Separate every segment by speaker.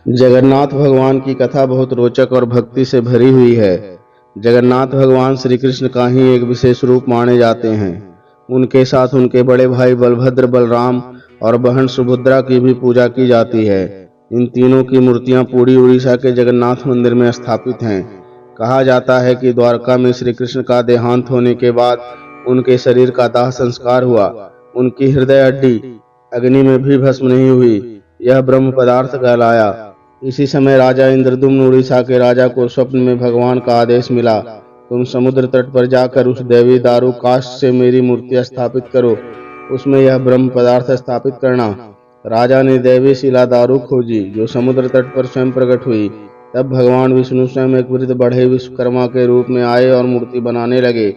Speaker 1: जगन्नाथ भगवान की कथा बहुत रोचक और भक्ति से भरी हुई है। जगन्नाथ भगवान श्री कृष्ण का ही एक विशेष रूप माने जाते हैं। उनके साथ उनके बड़े भाई बलभद्र, बलराम और बहन सुभद्रा की भी पूजा की जाती है। इन तीनों की मूर्तियां पूरी उड़ीसा के जगन्नाथ मंदिर में स्थापित हैं। कहा जाता है कि द्वारका में श्री कृष्ण का देहांत होने के बाद उनके शरीर का दाह संस्कार हुआ। उनकी हृदय हड्डी अग्नि में भी भस्म नहीं हुई, यह ब्रह्म पदार्थ कहलाया। इसी समय राजा इंद्रदुम्न उड़ीसा के राजा को स्वप्न में भगवान का आदेश मिला, तुम समुद्र तट पर जाकर उस देवी दारू काष्ठ से मेरी मूर्ति स्थापित करो, उसमें यह ब्रह्म पदार्थ स्थापित करना। राजा ने देवी शिला दारू खोजी जो समुद्र तट पर स्वयं प्रकट हुई। तब भगवान विष्णु स्वयं एक वृद्ध बढ़े विश्वकर्मा के रूप में आए और मूर्ति बनाने लगे।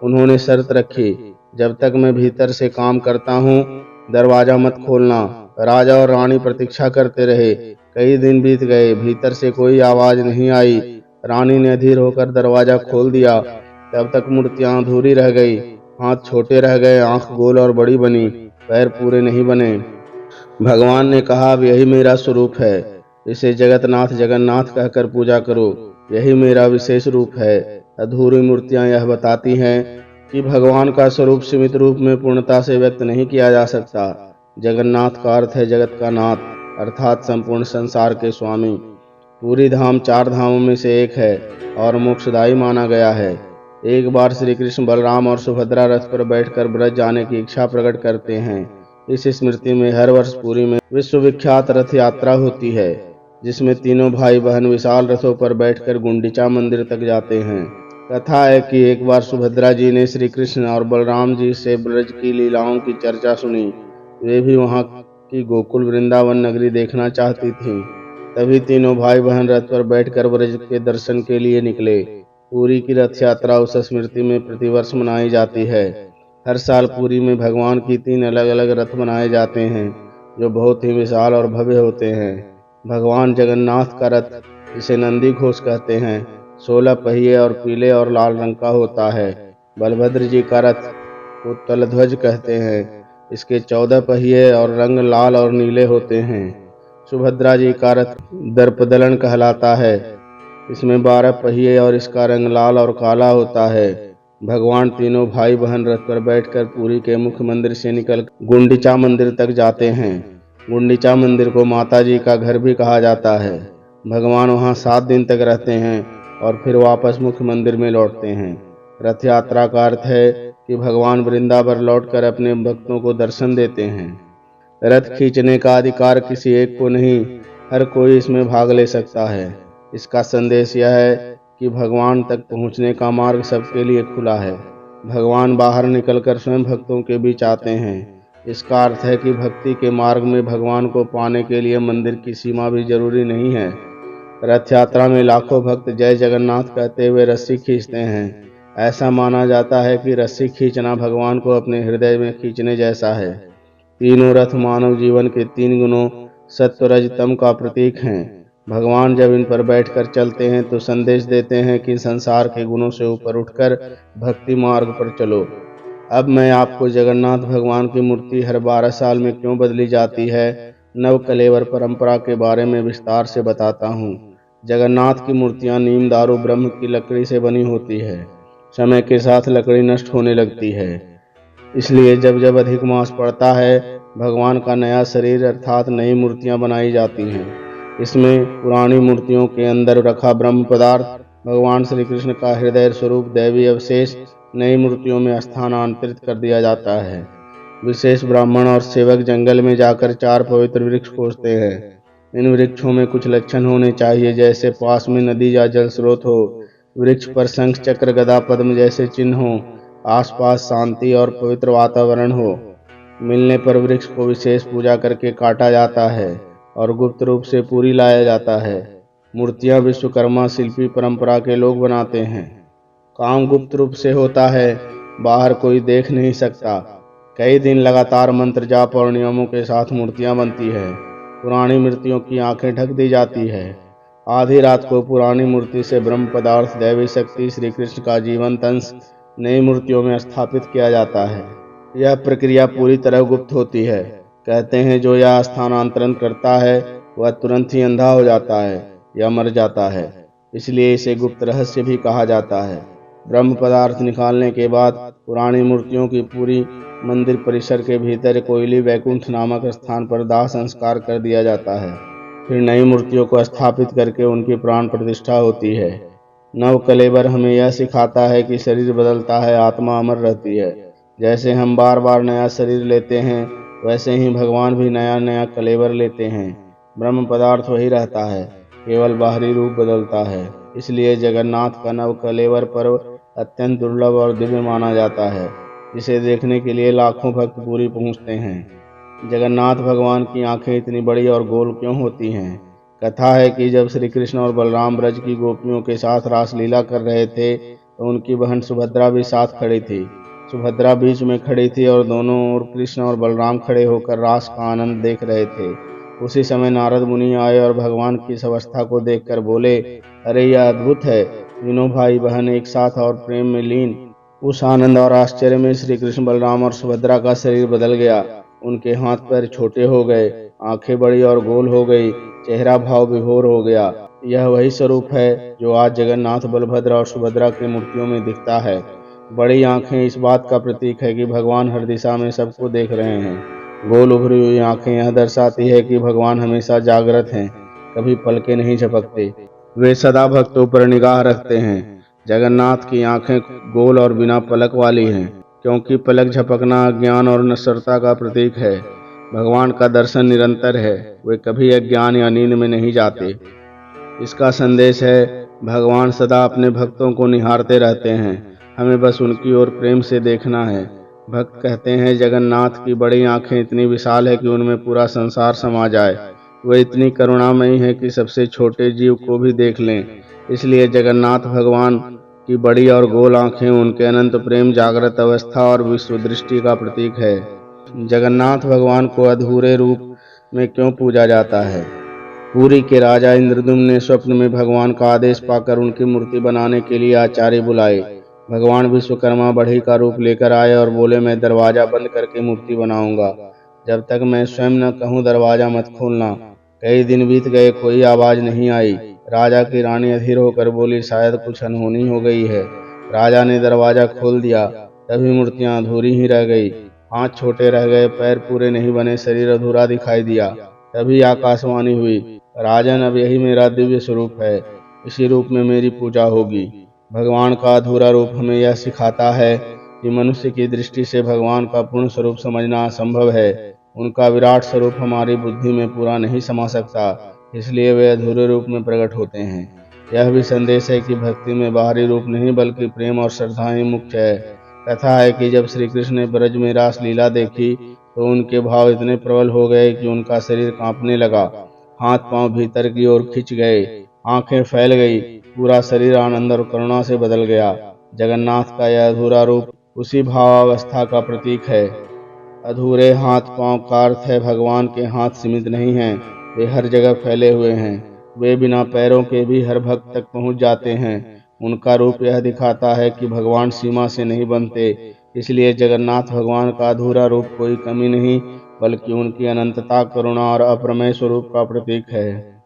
Speaker 1: उन्होंने शर्त रखी, जब तक मैं भीतर से काम करता हूँ दरवाजा मत खोलना। राजा और रानी प्रतीक्षा करते रहे। कई दिन बीत गए, भीतर से कोई आवाज नहीं आई। रानी ने अधीर होकर दरवाजा खोल दिया। तब तक मूर्तियां अधूरी रह गई। हाथ छोटे रह गए, आंख गोल और बड़ी बनी, पैर पूरे नहीं बने। भगवान ने कहा, अब यही मेरा स्वरूप है, इसे जगतनाथ जगन्नाथ कहकर पूजा करो, यही मेरा विशेष रूप है। अधूरी मूर्तियां यह बताती हैं कि भगवान का स्वरूप सीमित रूप में पूर्णता से व्यक्त नहीं किया जा सकता। जगन्नाथ का अर्थ है जगत का नाथ, अर्थात संपूर्ण संसार के स्वामी। पूरी धाम चार धामों में से एक है और मोक्षदायी माना गया है। एक बार श्री कृष्ण बलराम और सुभद्रा रथ पर बैठकर ब्रज जाने की इच्छा प्रकट करते हैं। इस स्मृति में हर वर्ष पुरी में विश्वविख्यात रथ यात्रा होती है, जिसमें तीनों भाई बहन विशाल रथों पर बैठकर गुंडीचा मंदिर तक जाते हैं। कथा है कि एक बार सुभद्रा जी ने श्री कृष्ण और बलराम जी से ब्रज की लीलाओं की चर्चा सुनी। वे भी वहां की गोकुल वृंदावन नगरी देखना चाहती थीं। तभी तीनों भाई बहन रथ पर बैठकर ब्रज के दर्शन के लिए निकले। पुरी की रथ यात्रा उस स्मृति में प्रतिवर्ष मनाई जाती है। हर साल पुरी में भगवान की तीन अलग अलग रथ बनाए जाते हैं, जो बहुत ही विशाल और भव्य होते हैं। भगवान जगन्नाथ का रथ, जिसे नंदी घोष कहते हैं, 16 पहिए और पीले और लाल रंग का होता है। बलभद्र जी का रथ को तलध्वज कहते हैं, इसके 14 पहिए और रंग लाल और नीले होते हैं। सुभद्रा जी का रथ दर्पदलन कहलाता है, इसमें 12 पहिए और इसका रंग लाल और काला होता है। भगवान तीनों भाई बहन रथ पर बैठकर पुरी के मुख्य मंदिर से निकल गुंडीचा मंदिर तक जाते हैं। गुंडीचा मंदिर को माता जी का घर भी कहा जाता है। भगवान वहां 7 दिन तक रहते हैं और फिर वापस मुख्य मंदिर में लौटते हैं। रथ यात्रा का अर्थ है कि भगवान वृंदावन लौटकर अपने भक्तों को दर्शन देते हैं। रथ खींचने का अधिकार किसी एक को नहीं, हर कोई इसमें भाग ले सकता है। इसका संदेश यह है कि भगवान तक पहुंचने का मार्ग सबके लिए खुला है। भगवान बाहर निकलकर स्वयं भक्तों के बीच आते हैं। इसका अर्थ है कि भक्ति के मार्ग में भगवान को पाने के लिए मंदिर की सीमा भी जरूरी नहीं है। रथ यात्रा में लाखों भक्त जय जगन्नाथ कहते हुए रस्सी खींचते हैं। ऐसा माना जाता है कि रस्सी खींचना भगवान को अपने हृदय में खींचने जैसा है। तीनों रथ मानव जीवन के 3 गुणों सत्व रज तम का प्रतीक हैं। भगवान जब इन पर बैठकर चलते हैं तो संदेश देते हैं कि संसार के गुणों से ऊपर उठकर भक्ति मार्ग पर चलो। अब मैं आपको जगन्नाथ भगवान की मूर्ति हर 12 साल में क्यों बदली जाती है, नव कलेवर परंपरा के बारे में विस्तार से बताता हूँ। जगन्नाथ की मूर्तियाँ नीम दारू ब्रह्म की लकड़ी से बनी होती है। समय के साथ लकड़ी नष्ट होने लगती है, इसलिए जब जब अधिक मास पड़ता है भगवान का नया शरीर अर्थात नई मूर्तियां बनाई जाती हैं। इसमें पुरानी मूर्तियों के अंदर रखा ब्रह्म पदार्थ, भगवान श्री कृष्ण का हृदय स्वरूप दैवी अवशेष नई मूर्तियों में स्थानांतरित कर दिया जाता है। विशेष ब्राह्मण और सेवक जंगल में जाकर 4 पवित्र वृक्ष खोजते हैं। इन वृक्षों में कुछ लक्षण होने चाहिए, जैसे पास में नदी या जल स्रोत हो, वृक्ष पर शंख चक्र गदा पद्म जैसे चिन्ह हो, आसपास शांति और पवित्र वातावरण हो। मिलने पर वृक्ष को विशेष पूजा करके काटा जाता है और गुप्त रूप से पूरी लाया जाता है। मूर्तियां विश्वकर्मा शिल्पी परंपरा के लोग बनाते हैं। काम गुप्त रूप से होता है, बाहर कोई देख नहीं सकता। कई दिन लगातार मंत्र जाप और नियमों के साथ मूर्तियां बनती है। पुरानी मूर्तियों की आंखें ढक दी जाती है। आधी रात को पुरानी मूर्ति से ब्रह्म पदार्थ दैवी शक्ति श्री कृष्ण का जीवंत अंश नई मूर्तियों में स्थापित किया जाता है। यह प्रक्रिया पूरी तरह गुप्त होती है। कहते हैं जो यह स्थानांतरण करता है वह तुरंत ही अंधा हो जाता है या मर जाता है। इसलिए इसे गुप्त रहस्य भी कहा जाता है। ब्रह्म पदार्थ निकालने के बाद पुरानी मूर्तियों की पूरी मंदिर परिसर के भीतर कोयली वैकुंठ नामक स्थान पर दाह संस्कार कर दिया जाता है। फिर नई मूर्तियों को स्थापित करके उनकी प्राण प्रतिष्ठा होती है। नव कलेबर हमें यह सिखाता है कि शरीर बदलता है, आत्मा अमर रहती है। जैसे हम बार बार नया शरीर लेते हैं, वैसे ही भगवान भी नया नया कलेबर लेते हैं। ब्रह्म पदार्थ वही रहता है, केवल बाहरी रूप बदलता है। इसलिए जगन्नाथ का नव कलेवर पर्व अत्यंत दुर्लभ और दिव्य माना जाता है, जिसे देखने के लिए लाखों भक्त पूरी पहुंचते हैं। जगन्नाथ भगवान की आंखें इतनी बड़ी और गोल क्यों होती हैं? कथा है कि जब श्री कृष्ण और बलराम ब्रज की गोपियों के साथ रासलीला कर रहे थे, तो उनकी बहन सुभद्रा भी साथ खड़ी थी। सुभद्रा बीच में खड़ी थी और दोनों ओर कृष्ण और बलराम खड़े होकर रास का आनंद देख रहे थे। उसी समय नारद मुनि आए और भगवान की इस अवस्था को देखकर बोले, अरे यह अद्भुत है, तीनों भाई बहन एक साथ और प्रेम में लीन। उस आनंद और आश्चर्य में श्री कृष्ण, बलराम और सुभद्रा का शरीर बदल गया। उनके हाथ पैर छोटे हो गए, आंखें बड़ी और गोल हो गई, चेहरा भाव विभोर हो गया। यह वही स्वरूप है जो आज जगन्नाथ, बलभद्र और सुभद्रा की मूर्तियों में दिखता है। बड़ी आंखें इस बात का प्रतीक है कि भगवान हर दिशा में सबको देख रहे हैं। गोल उभरी हुई आंखें यह दर्शाती है कि भगवान हमेशा जागृत हैं, कभी पलके नहीं झपकते। वे सदा भक्तों पर निगाह रखते हैं। जगन्नाथ की आंखें गोल और बिना पलक वाली हैं, क्योंकि पलक झपकना अज्ञान और नश्वरता का प्रतीक है। भगवान का दर्शन निरंतर है, वे कभी अज्ञान या नींद में नहीं जाते। इसका संदेश है, भगवान सदा अपने भक्तों को निहारते रहते हैं, हमें बस उनकी ओर प्रेम से देखना है। भक्त कहते हैं, जगन्नाथ की बड़ी आंखें इतनी विशाल है कि उनमें पूरा संसार समा जाए। वे इतनी करुणामयी है कि सबसे छोटे जीव को भी देख लें। इसलिए जगन्नाथ भगवान की बड़ी और गोल आंखें उनके अनंत प्रेम, जागृत अवस्था और विश्व दृष्टि का प्रतीक है। जगन्नाथ भगवान को अधूरे रूप में क्यों पूजा जाता है? पुरी के राजा इंद्रद्युम्न ने स्वप्न में भगवान का आदेश पाकर उनकी मूर्ति बनाने के लिए आचार्य बुलाए। भगवान विश्वकर्मा बढ़ई का रूप लेकर आए और बोले, मैं दरवाजा बंद करके मूर्ति बनाऊंगा, जब तक मैं स्वयं न कहूँ दरवाजा मत खोलना। कई दिन बीत गए, कोई आवाज नहीं आई। राजा की रानी अधीर होकर बोली, शायद कुछ अनहोनी हो गई है। राजा ने दरवाजा खोल दिया, तभी मूर्तियां अधूरी ही रह गई। हाथ छोटे रह गए, पैर पूरे नहीं बने, शरीर अधूरा दिखाई दिया। तभी आकाशवाणी हुई, राजन, अब यही मेरा दिव्य स्वरूप है, इसी रूप में मेरी पूजा होगी। भगवान का अधूरा रूप हमें यह सिखाता है कि मनुष्य की दृष्टि से भगवान का पूर्ण स्वरूप समझना असंभव है। उनका विराट स्वरूप हमारी बुद्धि में पूरा नहीं समा सकता, इसलिए वे अधूरे रूप में प्रकट होते हैं। यह भी संदेश है कि भक्ति में बाहरी रूप नहीं, बल्कि प्रेम और श्रद्धा ही मुख्य है। कथा है कि जब श्री कृष्ण ने ब्रज में रास लीला देखी, तो उनके भाव इतने प्रबल हो गए कि उनका शरीर कांपने लगा। हाथ पांव भीतर की ओर खिंच गए, आंखें फैल गई, पूरा शरीर आनंद और करुणा से बदल गया। जगन्नाथ का यह अधूरा रूप उसी भावावस्था का प्रतीक है। अधूरे हाथ पांव का अर्थ है, भगवान के हाथ सीमित नहीं हैं, वे हर जगह फैले हुए हैं। वे बिना पैरों के भी हर भक्त तक पहुंच जाते हैं। उनका रूप यह दिखाता है कि भगवान सीमा से नहीं बनते। इसलिए जगन्नाथ भगवान का अधूरा रूप कोई कमी नहीं, बल्कि उनकी अनंतता, करुणा और अप्रमेय स्वरूप का प्रतीक है।